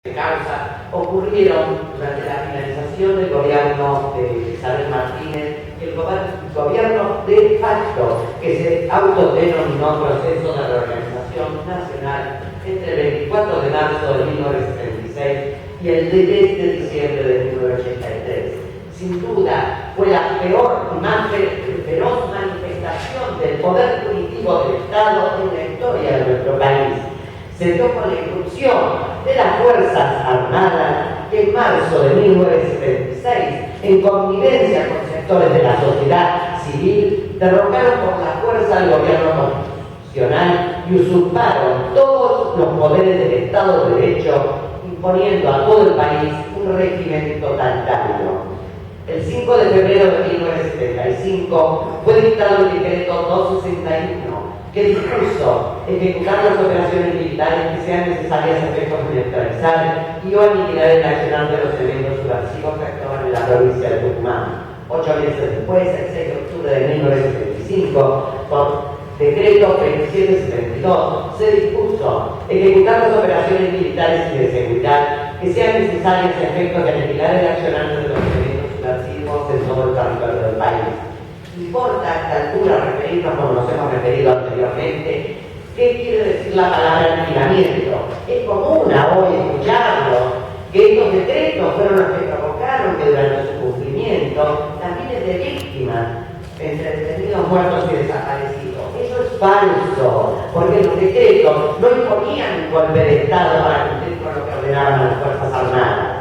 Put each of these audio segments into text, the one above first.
de causa ocurrieron durante la finalización del gobierno de Isabel Martínez, el gobierno de facto que se autodenominó Proceso de Reorganización Nacional entre el 24 de marzo de 1976 y el 10 de diciembre de 1983. Sin duda, fue la peor y más feroz manifestación del poder punitivo del Estado en la historia de nuestro país. Se dio con la irrupción de las Fuerzas Armadas que en marzo de 1976, en connivencia con sectores de la sociedad civil, derrocaron por la fuerza al gobierno constitucional y usurparon todos los poderes del Estado de Derecho, imponiendo a todo el país un régimen totalitario. El 5 de febrero de 1975 fue dictado el decreto 261, que dispuso ejecutar las operaciones militares que sean necesarias a efectos de neutralizar y o aniquilar el accionar de los eventos subversivos que actuaban en la provincia de Tucumán. 8 meses después, el 6 de octubre de 1975, por decreto 2772, se dispuso ejecutar las operaciones militares y de seguridad que sean necesarias a efectos de aniquilar el accionar de los eventos subversivos en todo el territorio del país. Importa a esta altura referirnos, como nos hemos referido anteriormente, qué quiere decir la palabra aniquilamiento. Es común hoy escucharlo, que estos decretos fueron los que provocaron que durante su cumplimiento las miles de víctimas entre detenidos, muertos y desaparecidos. Eso es falso, porque los decretos no imponían un golpe de Estado para cumplir con lo que ordenaban las Fuerzas Armadas.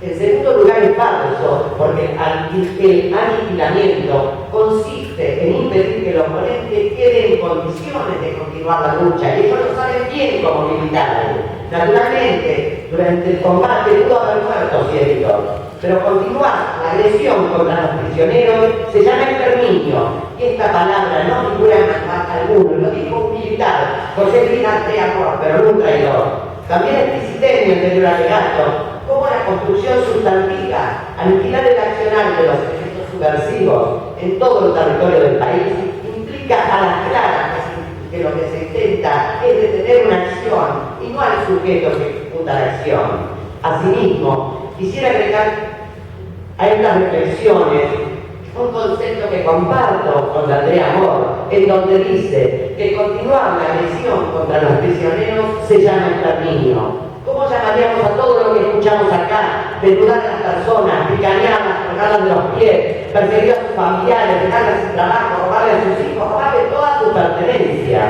En segundo lugar, es falso, porque el aniquilamiento consiste en impedir que el oponente quede en condiciones de continuar la lucha, y ellos lo saben bien como militares. Naturalmente, durante el combate pudo haber muertos y heridos, pero continuar la agresión contra los prisioneros se llama exterminio, y esta palabra no figura en manual alguno, lo dijo un militar, José Luis Andrea, pero no un traidor. También explicité en mi anterior alegato cómo la construcción sustantiva, aniquilar el accionar de los efectos subversivos en todo el territorio del país, implica a las claras que lo que se intenta es detener una acción y no al sujeto que ejecuta la acción. Asimismo, quisiera agregar a estas reflexiones un concepto que comparto con Andrea Amor, en donde dice que continuar la agresión contra los prisioneros se llama exterminio. ¿Cómo llamaríamos a todo lo que escuchamos acá? Desnudar a las personas, picanearlas, colgarlas de los pies, perseguir a sus familiares, dejarlas sin trabajo, robarle a sus hijos, robarle toda su pertenencia.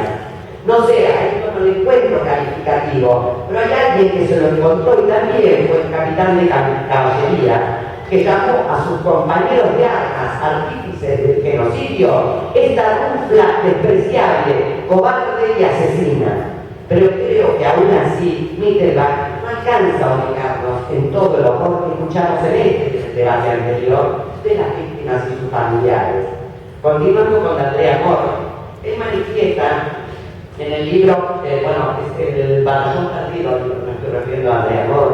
No sé, a esto no le encuentro calificativo, pero hay alguien que se lo encontró y también fue el capitán de caballería, que llamó a sus compañeros de armas artífices del genocidio esta rufla despreciable, cobarde y asesina. Pero creo que aún así Mitterrand no alcanza a ubicarnos en todo el horror que escuchamos en este debate anterior de las víctimas y sus familiares. Continuando con Andrea Amor, él manifiesta en el libro, el Batallón Perdido, me estoy refiriendo a Andrea Amor,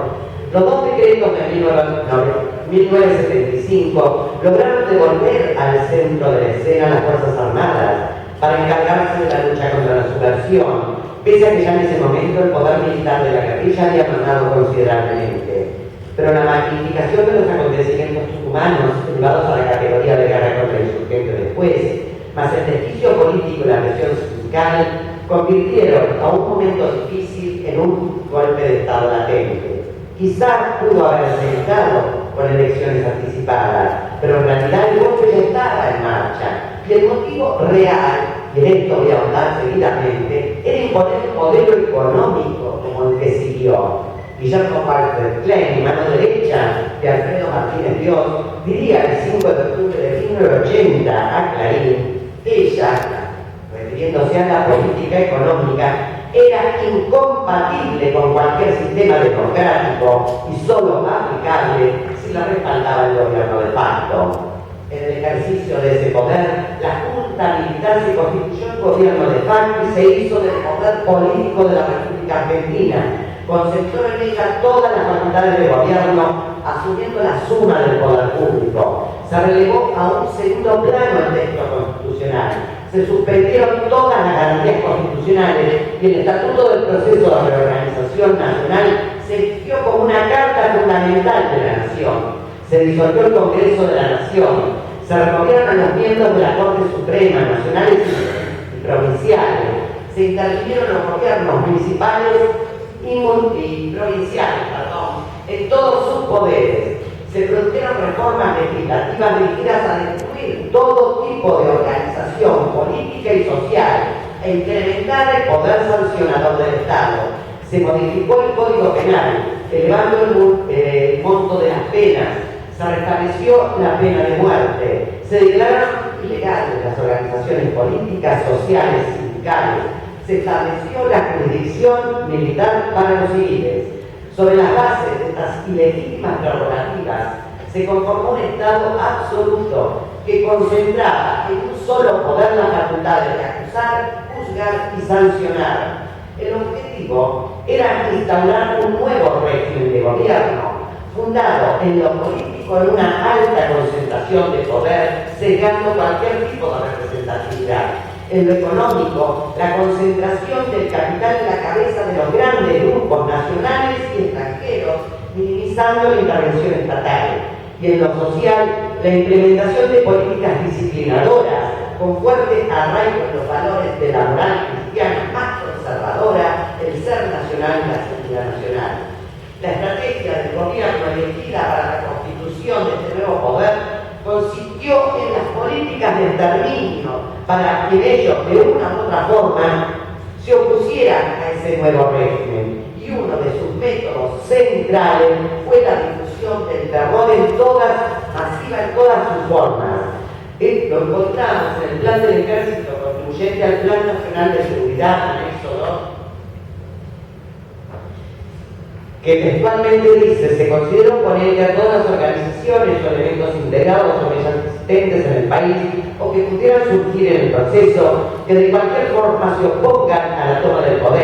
los dos decretos de 1975 lograron devolver al centro de la escena las Fuerzas Armadas para encargarse de la lucha contra la subversión, pese a que ya en ese momento el poder militar de la guerrilla había mandado considerablemente. Pero la magnificación de los acontecimientos tucumanos, elevados a la categoría de guerra contra el insurgente después, más el desquicio político y la presión sindical, convirtieron a un momento difícil en un golpe de Estado latente. Quizás pudo haberse evitado con elecciones anticipadas, pero en realidad el golpe ya estaba en marcha, y el motivo real, y en esto voy a ahondar seguidamente, era imponer un modelo económico como el que siguió. Guillermo Walter Klein, mano derecha de Alfredo Martínez Dios, diría el 5 de octubre de 1980 a Clarín, ella, refiriéndose a la política económica, era incompatible con cualquier sistema democrático y solo aplicable si la respaldaba el gobierno de facto. En el ejercicio de ese poder, la Junta Militar se constituyó en gobierno de facto y se hizo del poder político de la República Argentina. Concentró en ella todas las facultades de gobierno, asumiendo la suma del poder público. Se relegó a un segundo plano el texto constitucional. Se suspendieron todas las garantías constitucionales y el Estatuto del Proceso de Reorganización Nacional se se erigió como una carta fundamental de la nación. Se disolvió el Congreso de la Nación, se removieron a los miembros de la Corte Suprema, nacionales y provinciales, se intervinieron los gobiernos municipales y provinciales, en todos sus poderes. Se produjeron reformas legislativas dirigidas a destruir todo tipo de organización política y social e incrementar el poder sancionador del Estado. Se modificó el Código Penal, elevando el monto de las penas. Se restableció la pena de muerte. Se declararon ilegales las organizaciones políticas, sociales, sindicales. Se estableció la jurisdicción militar para los civiles. Sobre las bases de estas ilegítimas prerrogativas, se conformó un Estado absoluto que concentraba en un solo poder las facultades de acusar, juzgar y sancionar. El objetivo era instaurar un nuevo régimen de gobierno, fundado en lo político en una alta concentración de poder, cegando cualquier tipo de representatividad. En lo económico, la concentración del capital en la cabeza de los grandes grupos nacionales y extranjeros, minimizando la intervención estatal. Y en lo social, la implementación de políticas disciplinadoras con fuerte arraigo en los valores de la moral cristiana más conservadora, el ser nacional y la seguridad nacional. La estrategia del gobierno elegida para la constitución de este nuevo poder consistió en las políticas de exterminio para que ellos, de una u otra forma, se opusieran a ese nuevo régimen. Y uno de sus métodos centrales fue la difusión del terror masiva en todas sus formas. Lo encontramos en el Plan del Ejército contribuyente al Plan Nacional de Seguridad, anexo 2, que textualmente dice: se considera oponente a todas las organizaciones o elementos integrados o ya existentes en el país o que pudieran surgir en el proceso que de cualquier forma se opongan a la toma del poder.